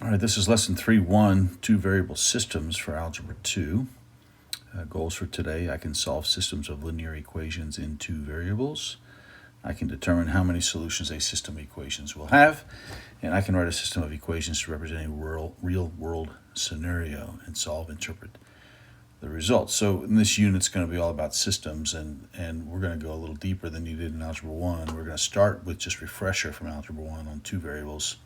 All right, this is lesson 3.1, two variable systems for algebra 2. Goals for today: I can solve systems of linear equations in two variables. I can determine how many solutions a system of equations will have, and I can write a system of equations to represent a real-world scenario and interpret the results. So in this unit, it's going to be all about systems, and we're going to go a little deeper than you did in Algebra 1. We're going to start with just refresher from Algebra 1 on two variables.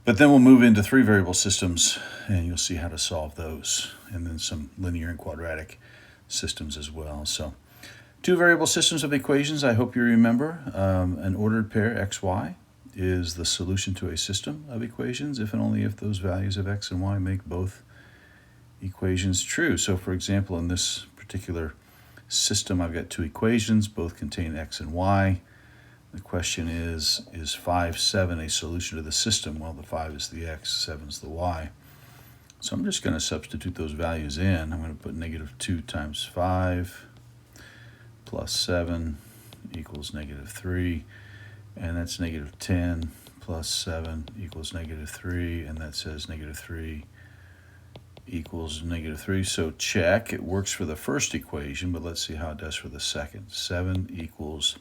But then we'll move into three variable systems, and you'll see how to solve those, and then some linear and quadratic systems as well. So two variable systems of equations, I hope you remember. An ordered pair, xy, is the solution to a system of equations if and only if those values of x and y make both equations true. So for example, in this particular system, I've got two equations, both contain x and y. The question is 5, 7 a solution to the system? Well, the 5 is the x, 7 is the y. So I'm just going to substitute those values in. I'm going to put negative 2 times 5 plus 7 equals negative 3. And that's negative 10 plus 7 equals negative 3. And that says negative 3 equals negative 3. So check. It works for the first equation, but let's see how it does for the second. 7 equals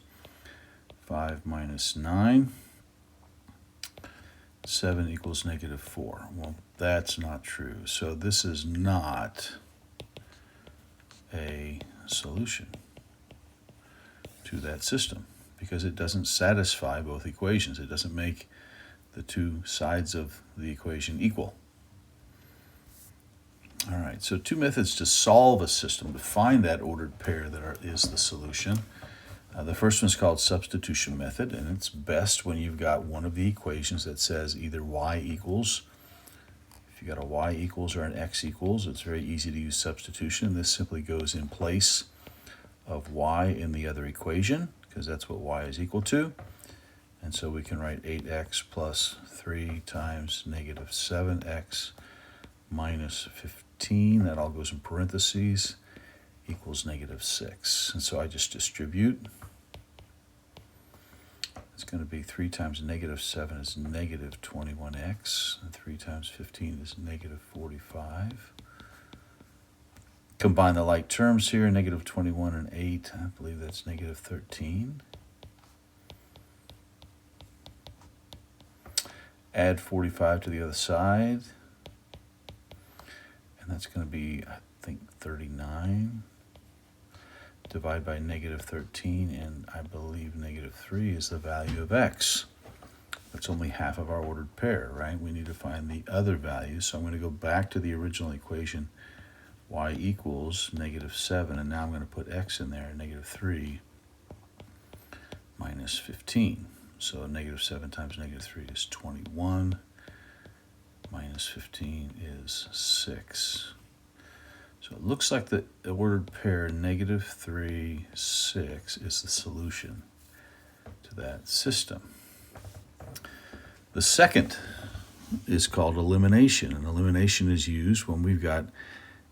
5 minus 9. 7 equals negative 4. Well, that's not true. So this is not a solution to that system because it doesn't satisfy both equations. It doesn't make the two sides of the equation equal. All right, so two methods to solve a system, to find that ordered pair that is the solution. The first one is called substitution method, and it's best when you've got one of the equations that says either y equals. If you've got a y equals or an x equals, it's very easy to use substitution. This simply goes in place of y in the other equation, because that's what y is equal to. And so we can write 8x plus 3 times negative 7x minus 15. That all goes in parentheses, equals negative 6. And so I just distribute. It's going to be 3 times negative 7 is negative 21x, and 3 times 15 is negative 45. Combine the like terms here, negative 21 and 8, I believe that's negative 13. Add 45 to the other side, and that's going to be, I think, 39. Divide by negative 13, and I believe negative 3 is the value of x. That's only half of our ordered pair, right? We need to find the other values, so I'm going to go back to the original equation, y equals negative 7, and now I'm going to put x in there, negative 3 minus 15. So negative 7 times negative 3 is 21, minus 15 is 6. So it looks like the ordered pair negative 3, 6 is the solution to that system. The second is called elimination, and elimination is used when we've got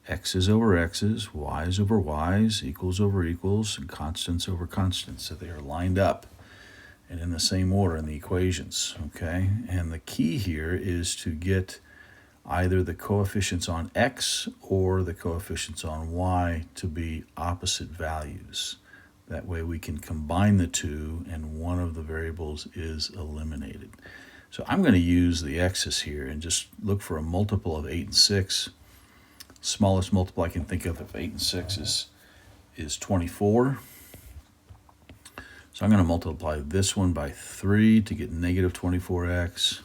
x's over x's, y's over y's, equals over equals, and constants over constants. So they are lined up and in the same order in the equations, okay? And the key here is to get either the coefficients on x or the coefficients on y to be opposite values. That way we can combine the two and one of the variables is eliminated. So I'm going to use the x's here and just look for a multiple of 8 and 6. Smallest multiple I can think of 8 and 6 is 24. So I'm going to multiply this one by 3 to get negative 24x.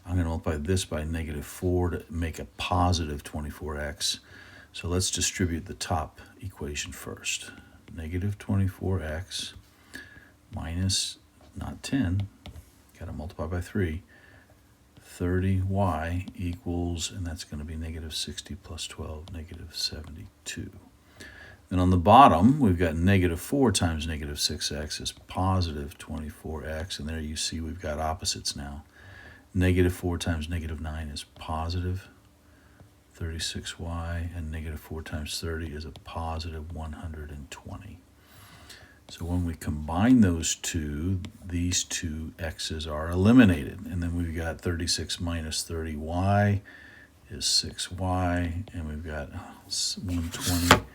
I'm going to multiply this by negative 4 to make a positive 24x. So let's distribute the top equation first. Negative 24x minus, not 10, got to multiply by 3, 30y equals, and that's going to be negative 60 plus 12, negative 72. Then on the bottom, we've got negative 4 times negative 6x is positive 24x, and there you see we've got opposites now. Negative 4 times negative 9 is positive 36y, and negative 4 times 30 is a positive 120. So when we combine those two, these two x's are eliminated. And then we've got 36 minus 30y is 6y. And we've got 120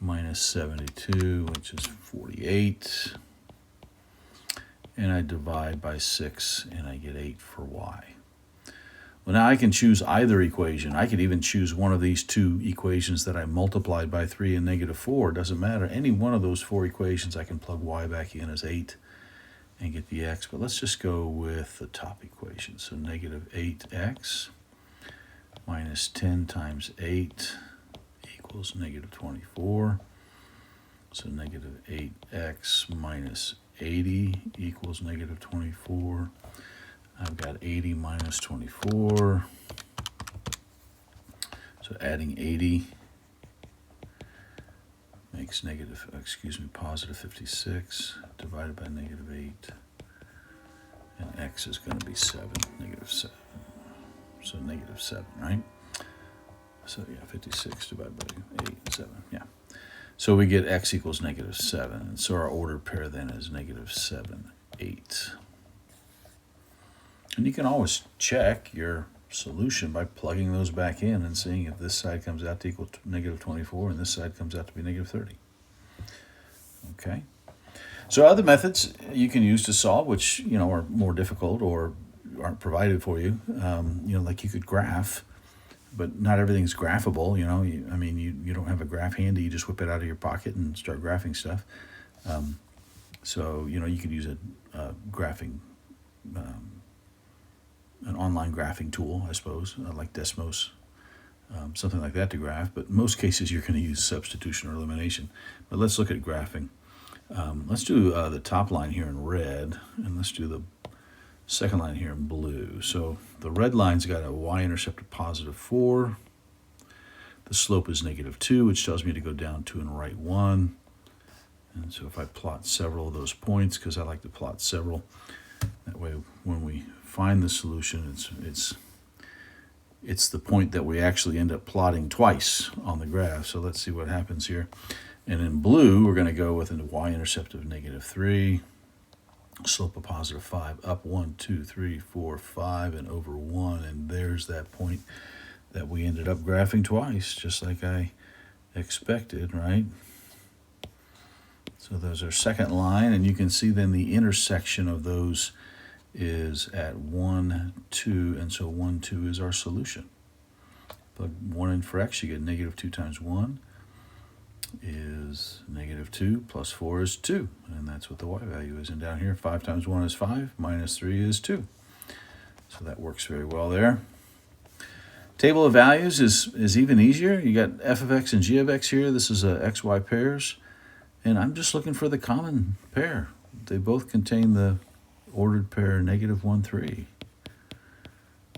minus 72, which is 48. And I divide by 6, and I get 8 for y. Well, now I can choose either equation. I could even choose one of these two equations that I multiplied by 3 and negative 4. It doesn't matter. Any one of those four equations, I can plug y back in as 8 and get the x. But let's just go with the top equation. So negative 8x minus 10 times 8 equals negative 24. So negative 8x minus 80 equals negative 24. I've got 80 minus 24. So adding 80 makes positive 56 divided by negative 8. And x is going to be 7, negative 7. So negative 7, right? So yeah, 56 divided by 8, 7, yeah. So we get x equals negative 7. And so our ordered pair then is negative 7, 8. And you can always check your solution by plugging those back in and seeing if this side comes out to equal negative 24 and this side comes out to be negative 30. Okay. So other methods you can use to solve, which are more difficult or aren't provided for you, like you could graph, but not everything's graphable. You don't have a graph handy. You just whip it out of your pocket and start graphing stuff. So you could use a graphing. An online graphing tool, I suppose, like Desmos, something like that to graph. But in most cases, you're going to use substitution or elimination. But let's look at graphing. Let's do the top line here in red, and let's do the second line here in blue. So the red line's got a y-intercept of positive 4. The slope is negative 2, which tells me to go down 2 and right 1. And so if I plot several of those points, because I like to plot several, that way when we find the solution, it's the point that we actually end up plotting twice on the graph. So let's see what happens here. And in blue, we're going to go with a y-intercept of negative 3, slope of positive 5, up 1, 2, 3, 4, 5, and over 1. And there's that point that we ended up graphing twice, just like I expected, right? So there's our second line, and you can see then the intersection of those is at 1, 2, and so 1, 2 is our solution. Plug 1 in for x, you get negative 2 times 1 is negative 2, plus 4 is 2, and that's what the y value is. And down here, 5 times 1 is 5, minus 3 is 2. So that works very well there. Table of values is even easier. You got f of x and g of x here. This is xy pairs, and I'm just looking for the common pair. They both contain the ordered pair negative 1, 3.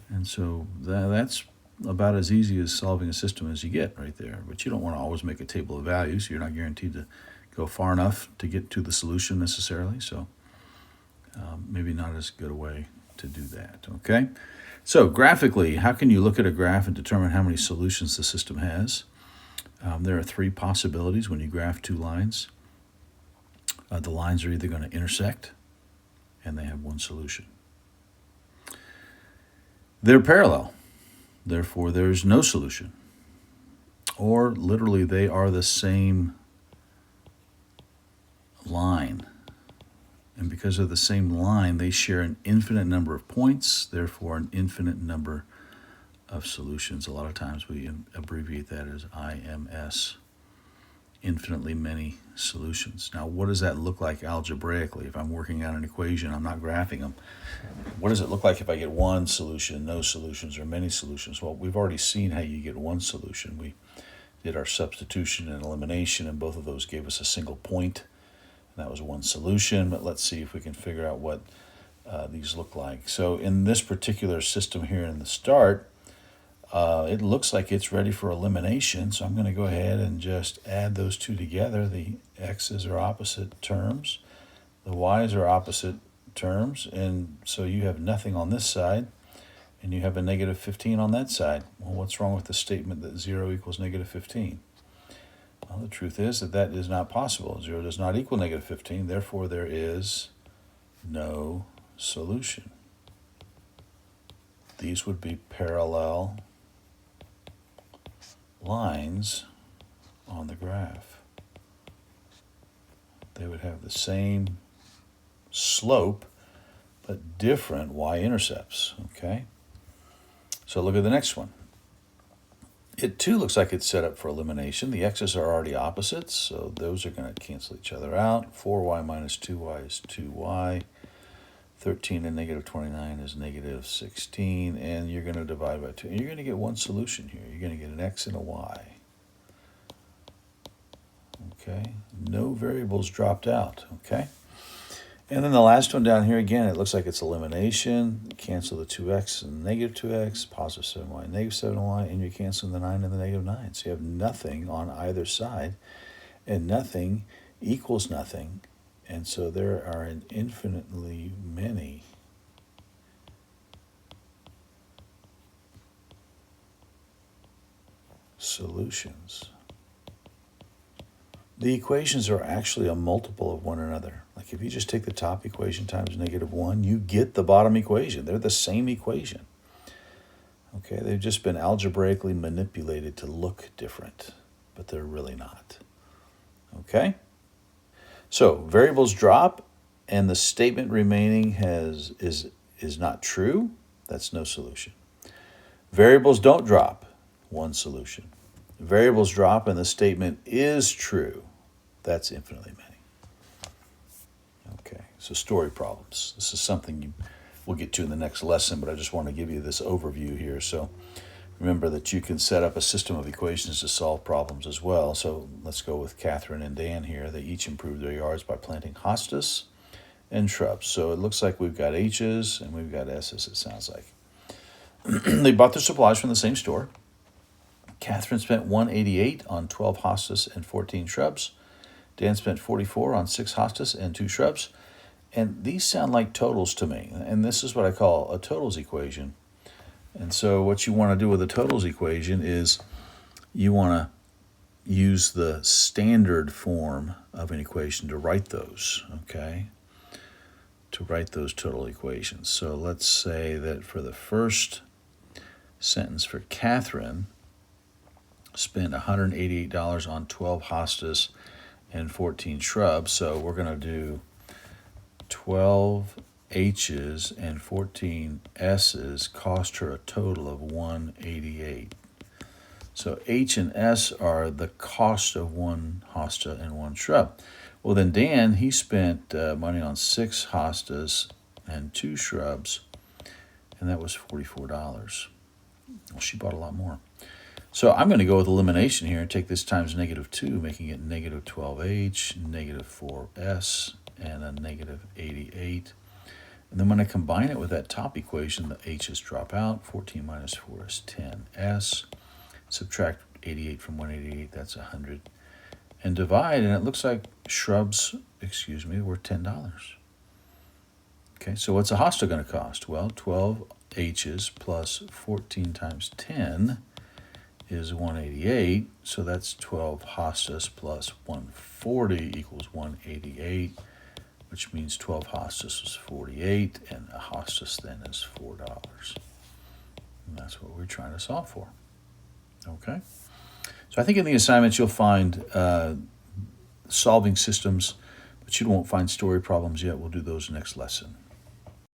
And so that's about as easy as solving a system as you get right there. But you don't want to always make a table of values. You're not guaranteed to go far enough to get to the solution necessarily. So maybe not as good a way to do that. Okay. So graphically, how can you look at a graph and determine how many solutions the system has? There are three possibilities when you graph two lines. The lines are either going to intersect, and they have one solution. They're parallel, therefore there's no solution. Or literally they are the same line. And because of the same line, they share an infinite number of points, therefore an infinite number of solutions. A lot of times we abbreviate that as IMS, infinitely many solutions. Now, what does that look like algebraically? If I'm working out an equation, I'm not graphing them. What does it look like if I get one solution, no solutions, or many solutions? Well, we've already seen how you get one solution. We did our substitution and elimination, and both of those gave us a single point. That was one solution, but let's see if we can figure out what these look like. So in this particular system here in the start, it looks like it's ready for elimination, so I'm going to go ahead and just add those two together. The x's are opposite terms, the y's are opposite terms, and so you have nothing on this side, and you have a negative 15 on that side. Well, what's wrong with the statement that 0 equals negative 15? Well, the truth is that that is not possible. 0 does not equal negative 15. Therefore, there is no solution. These would be parallel lines on the graph. They would have the same slope, but different y-intercepts, okay? So look at the next one. It too looks like it's set up for elimination. The x's are already opposites, so those are going to cancel each other out. 4y minus 2y is 2y. 13 and negative 29 is negative 16, and you're going to divide by 2. And you're going to get one solution here. You're going to get an x and a y. Okay, no variables dropped out, okay? And then the last one down here, again, it looks like it's elimination. Cancel the 2x and negative 2x, positive 7y, negative 7y, and you're canceling the 9 and the negative 9. So you have nothing on either side, and nothing equals nothing. And so there are infinitely many solutions. The equations are actually a multiple of one another. Like if you just take the top equation times negative 1, you get the bottom equation. They're the same equation. Okay, they've just been algebraically manipulated to look different, but they're really not. Okay? So variables drop and the statement remaining is not true. That's no solution. Variables don't drop, one solution. Variables drop and the statement is true. That's infinitely many. Okay, so story problems. This is something we'll get to in the next lesson, but I just want to give you this overview here. So remember that you can set up a system of equations to solve problems as well. So let's go with Catherine and Dan here. They each improved their yards by planting hostas and shrubs. So it looks like we've got H's and we've got S's, it sounds like. They bought their supplies from the same store. Catherine spent $188 on 12 hostas and 14 shrubs. Dan spent $44 on 6 hostas and 2 shrubs. And these sound like totals to me. And this is what I call a totals equation. And so what you want to do with a totals equation is you want to use the standard form of an equation to write those, okay? To write those total equations. So let's say that for the first sentence for Catherine, spent $188 on 12 hostas and 14 shrubs. So we're going to do 12 H's and 14 S's cost her a total of $188. So H and S are the cost of one hosta and one shrub. Well, then Dan, he spent money on 6 hostas and 2 shrubs, and that was $44. Well, she bought a lot more. So I'm going to go with elimination here and take this times negative 2, making it negative 12H, negative 4S, and a negative 88. And then when I combine it with that top equation, the H's drop out. 14 minus 4 is 10S. Subtract 88 from 188, that's 100. And divide, and it looks like shrubs, were $10. Okay, so what's a hosta going to cost? Well, 12 H's plus 14 times 10 is 188, so that's 12 hostas plus 140 equals 188, which means 12 hostas is 48, and a hostas then is $4. And that's what we're trying to solve for. Okay? So I think in the assignments you'll find solving systems, but you won't find story problems yet. We'll do those next lesson.